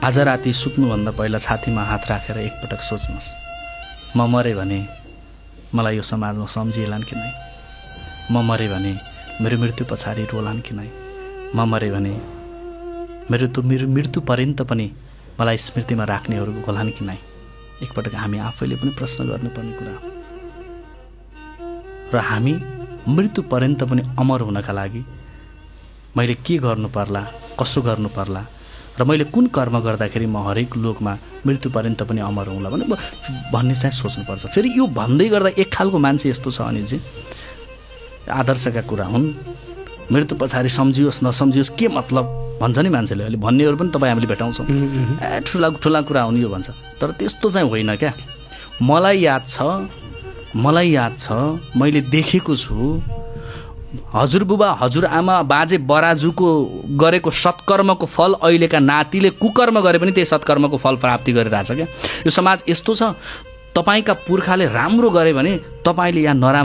आज राति सुत्नुभन्दा पहिला छातीमा हात राखेर एकपटक सोच्नुहोस्, म मरे भने मलाई यो समाजमा सम्झिएलान् कि नै? म मरे भने मेरो मृत्यु पछाडि रोलान् कि नै? म मरे भने मेरो मृत्यु पर्यन्त पनि मलाई स्मृतिमा राख्नेहरू होलान् कि नै? एकपटक हामी आफैले पनि प्रश्न गर्नुपर्ने कुरा हो। र हामी मृत्यु पर्यन्त पनि अमर हुनका लागि मैले के गर्नु पर्ला, कसो गर्नु पर्ला र मैले कुन कर्म गर्दाखेरि म हरेक लोकमा मृत्यु पर्यन्त पनि अमर हुँला भन्ने चाहिँ सोच्नुपर्छ। फेरि यो भन्दै गर्दा एक खालको मान्छे यस्तो छ अनिजी, आदर्शका कुरा हुन्, मृत्यु पछाडि सम्झियोस् नसम्झियोस् के मतलब भन्छ नि मान्छेले। अहिले भन्नेहरू पनि तपाईँ हामीले भेटाउँछौँ, ठुला ठुला कुरा हुने यो भन्छ, तर त्यस्तो चाहिँ होइन क्या। मलाई याद छ मैले देखेको छु हजुरबुबा हजुरआमा बाजे बराजुको गरेको सत्कर्मको फल अहिलेका नातिले कुकर्म गरे पनि त्यही सत्कर्मको फल प्राप्ति गरिरहेछ क्या। यो समाज यस्तो छ, तपाईँका पुर्खाले राम्रो गरे भने तपाईँले यहाँ नराम्रो